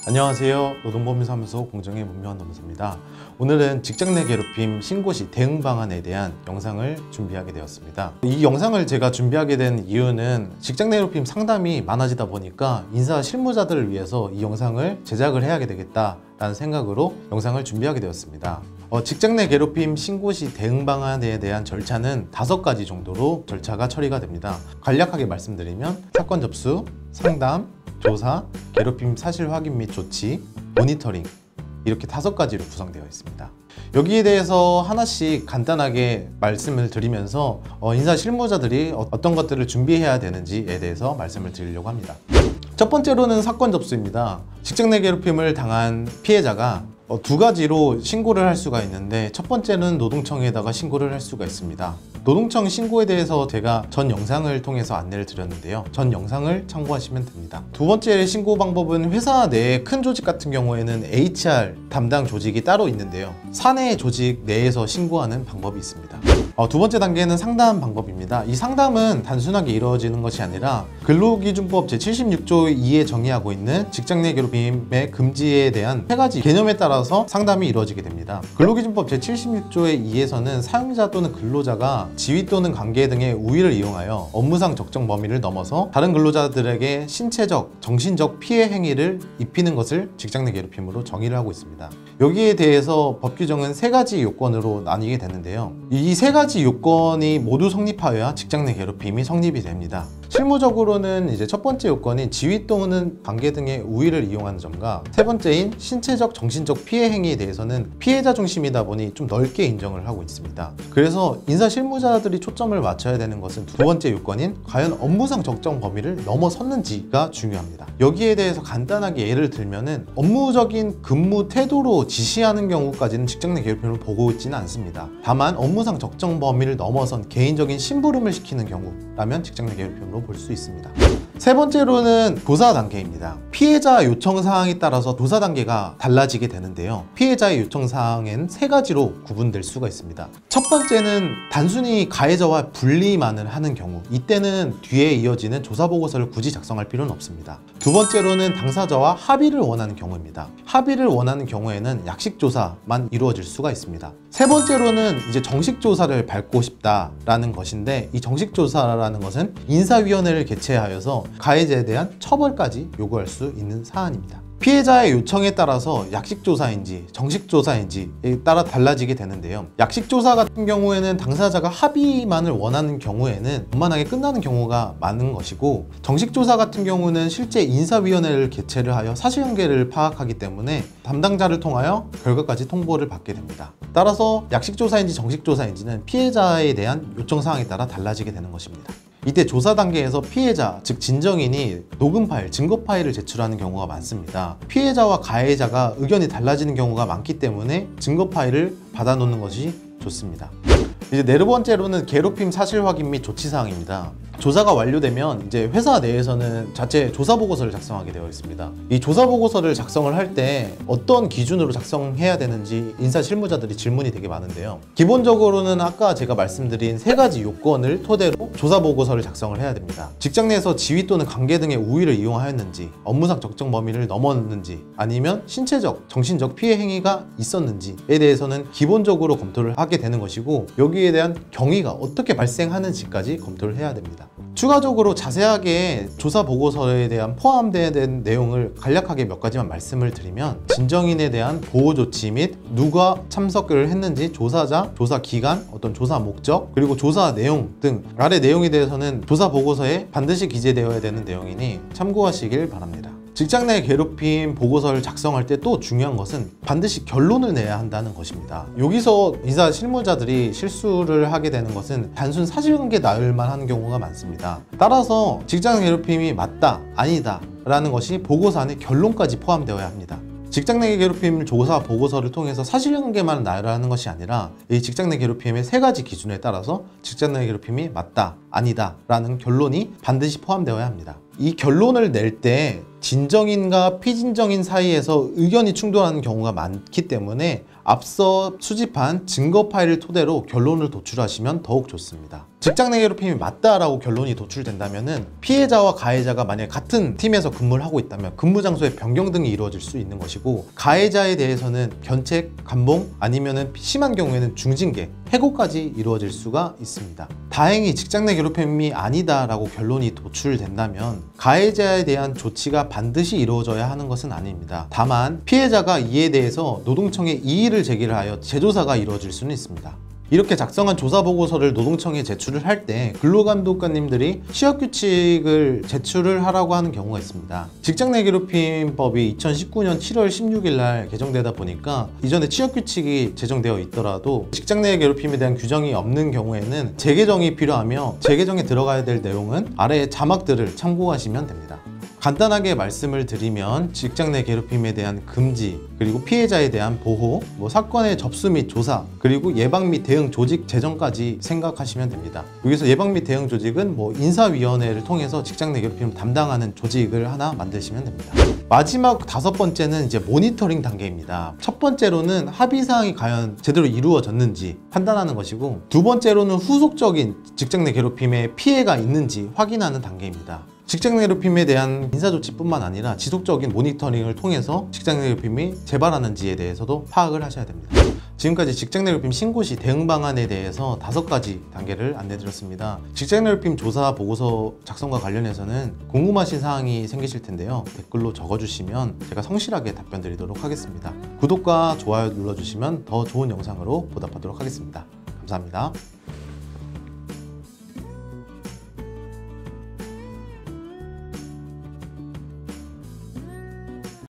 안녕하세요. 노동법인사무소 공정의 문명한 노무사입니다. 오늘은 직장 내 괴롭힘 신고 시 대응 방안에 대한 영상을 준비하게 되었습니다. 이 영상을 제가 준비하게 된 이유는 직장 내 괴롭힘 상담이 많아지다 보니까 인사 실무자들을 위해서 이 영상을 제작을 해야 되겠다라는 생각으로 영상을 준비하게 되었습니다. 직장 내 괴롭힘 신고 시 대응 방안에 대한 절차는 5가지 정도로 절차가 처리가 됩니다. 간략하게 말씀드리면 사건 접수, 상담, 조사, 괴롭힘 사실 확인 및 조치, 모니터링 이렇게 5가지로 구성되어 있습니다. 여기에 대해서 하나씩 간단하게 말씀을 드리면서 인사 실무자들이 어떤 것들을 준비해야 되는지에 대해서 말씀을 드리려고 합니다. 첫 번째로는 사건 접수입니다. 직장 내 괴롭힘을 당한 피해자가 2가지로 신고를 할 수가 있는데, 첫 번째는 노동청에다가 신고를 할 수가 있습니다. 노동청 신고에 대해서 제가 전 영상을 통해서 안내를 드렸는데요. 전 영상을 참고하시면 됩니다. 두 번째 신고 방법은 회사 내에 큰 조직 같은 경우에는 HR 담당 조직이 따로 있는데요. 사내 조직 내에서 신고하는 방법이 있습니다. 두 번째 단계는 상담 방법입니다. 이 상담은 단순하게 이루어지는 것이 아니라 근로기준법 제76조 2에 정의하고 있는 직장 내 괴롭힘의 금지에 대한 3가지 개념에 따라서 상담이 이루어지게 됩니다. 근로기준법 제76조의 2에서는 사용자 또는 근로자가 지위 또는 관계 등의 우위를 이용하여 업무상 적정 범위를 넘어서 다른 근로자들에게 신체적, 정신적 피해 행위를 입히는 것을 직장 내 괴롭힘으로 정의를 하고 있습니다. 여기에 대해서 법 규정은 3가지 요건으로 나뉘게 되는데요. 이 3가지 요건이 모두 성립하여야 직장 내 괴롭힘이 성립이 됩니다. 실무적으로는 이제 첫 번째 요건인 지위 또는 관계 등의 우위를 이용하는 점과, 세 번째인 신체적, 정신적 피해 행위에 대해서는 피해자 중심이다 보니 좀 넓게 인정을 하고 있습니다. 그래서 인사 실무자들이 초점을 맞춰야 되는 것은 두 번째 요건인 과연 업무상 적정 범위를 넘어섰는지가 중요합니다. 여기에 대해서 간단하게 예를 들면은 업무적인 근무 태도로 지시하는 경우까지는 직장 내 괴롭힘을 보고 있지는 않습니다. 다만 업무상 적정 범위를 넘어선 개인적인 심부름을 시키는 경우라면 직장 내 괴롭힘으로 볼 수 있습니다. 세 번째로는 조사 단계입니다. 피해자 요청 사항에 따라서 조사 단계가 달라지게 되는데요. 피해자의 요청 사항엔 3가지로 구분될 수가 있습니다. 첫 번째는 단순히 가해자와 분리만을 하는 경우, 이때는 뒤에 이어지는 조사 보고서를 굳이 작성할 필요는 없습니다. 두 번째로는 당사자와 합의를 원하는 경우입니다. 합의를 원하는 경우에는 약식 조사만 이루어질 수가 있습니다. 세 번째로는 이제 정식 조사를 밟고 싶다라는 것인데, 이 정식 조사라는 것은 인사위원회를 개최하여서 가해자에 대한 처벌까지 요구할 수 있는 사안입니다. 피해자의 요청에 따라서 약식 조사인지 정식 조사인지에 따라 달라지게 되는데요. 약식 조사 같은 경우에는 당사자가 합의만을 원하는 경우에는 원만하게 끝나는 경우가 많은 것이고, 정식 조사 같은 경우는 실제 인사위원회를 개최를 하여 사실관계를 파악하기 때문에 담당자를 통하여 결과까지 통보를 받게 됩니다. 따라서 약식 조사인지 정식 조사인지는 피해자에 대한 요청 사항에 따라 달라지게 되는 것입니다. 이때 조사 단계에서 피해자, 즉 진정인이 녹음 파일, 증거 파일을 제출하는 경우가 많습니다. 피해자와 가해자가 의견이 달라지는 경우가 많기 때문에 증거 파일을 받아놓는 것이 좋습니다. 이제 네 번째로는 괴롭힘 사실 확인 및 조치 사항입니다. 조사가 완료되면 이제 회사 내에서는 자체 조사 보고서를 작성하게 되어 있습니다. 이 조사 보고서를 작성을 할 때 어떤 기준으로 작성해야 되는지 인사 실무자들이 질문이 되게 많은데요. 기본적으로는 아까 제가 말씀드린 3가지 요건을 토대로 조사 보고서를 작성을 해야 됩니다. 직장 내에서 지위 또는 관계 등의 우위를 이용하였는지, 업무상 적정 범위를 넘었는지, 아니면 신체적, 정신적 피해 행위가 있었는지에 대해서는 기본적으로 검토를 하게 되는 것이고, 여기에 대한 경위가 어떻게 발생하는지까지 검토를 해야 됩니다. 추가적으로 자세하게 조사 보고서에 대한 포함된 내용을 간략하게 몇 가지만 말씀을 드리면, 진정인에 대한 보호 조치 및 누가 참석을 했는지, 조사자, 조사 기간, 어떤 조사 목적, 그리고 조사 내용 등 아래 내용에 대해서는 조사 보고서에 반드시 기재되어야 되는 내용이니 참고하시길 바랍니다. 직장 내 괴롭힘 보고서를 작성할 때 또 중요한 것은 반드시 결론을 내야 한다는 것입니다. 여기서 인사 실무자들이 실수를 하게 되는 것은 단순 사실관계 나열만 하는 경우가 많습니다. 따라서 직장 괴롭힘이 맞다, 아니다 라는 것이 보고서 안에 결론까지 포함되어야 합니다. 직장 내 괴롭힘 조사 보고서를 통해서 사실관계만 나열하는 것이 아니라 이 직장 내 괴롭힘의 3가지 기준에 따라서 직장 내 괴롭힘이 맞다, 아니다 라는 결론이 반드시 포함되어야 합니다. 이 결론을 낼 때 진정인과 피진정인 사이에서 의견이 충돌하는 경우가 많기 때문에 앞서 수집한 증거 파일을 토대로 결론을 도출하시면 더욱 좋습니다. 직장 내 괴롭힘이 맞다라고 결론이 도출된다면 피해자와 가해자가 만약 같은 팀에서 근무를 하고 있다면 근무 장소의 변경 등이 이루어질 수 있는 것이고, 가해자에 대해서는 견책, 감봉 아니면 심한 경우에는 중징계, 해고까지 이루어질 수가 있습니다. 다행히 직장 내 괴롭힘이 아니다라고 결론이 도출된다면 가해자에 대한 조치가 반드시 이루어져야 하는 것은 아닙니다. 다만 피해자가 이에 대해서 노동청에 이의를 제기를 하여 재조사가 이루어질 수는 있습니다. 이렇게 작성한 조사보고서를 노동청에 제출을 할 때 근로감독관님들이 취업규칙을 제출을 하라고 하는 경우가 있습니다. 직장 내 괴롭힘법이 2019년 7월 16일 날 개정되다 보니까 이전에 취업규칙이 제정되어 있더라도 직장 내 괴롭힘에 대한 규정이 없는 경우에는 재개정이 필요하며 재개정에 들어가야 될 내용은 아래의 자막들을 참고하시면 됩니다. 간단하게 말씀을 드리면 직장 내 괴롭힘에 대한 금지, 그리고 피해자에 대한 보호, 사건의 접수 및 조사, 그리고 예방 및 대응 조직 제정까지 생각하시면 됩니다. 여기서 예방 및 대응 조직은 인사위원회를 통해서 직장 내 괴롭힘을 담당하는 조직을 하나 만드시면 됩니다. 마지막 5번째는 이제 모니터링 단계입니다. 첫 번째로는 합의사항이 과연 제대로 이루어졌는지 판단하는 것이고, 두 번째로는 후속적인 직장 내 괴롭힘에 피해가 있는지 확인하는 단계입니다. 직장 내 괴롭힘에 대한 인사조치뿐만 아니라 지속적인 모니터링을 통해서 직장 내 괴롭힘이 재발하는지에 대해서도 파악을 하셔야 됩니다. 지금까지 직장 내 괴롭힘 신고 시 대응 방안에 대해서 5가지 단계를 안내드렸습니다. 직장 내 괴롭힘 조사 보고서 작성과 관련해서는 궁금하신 사항이 생기실 텐데요. 댓글로 적어주시면 제가 성실하게 답변 드리도록 하겠습니다. 구독과 좋아요 눌러주시면 더 좋은 영상으로 보답하도록 하겠습니다. 감사합니다.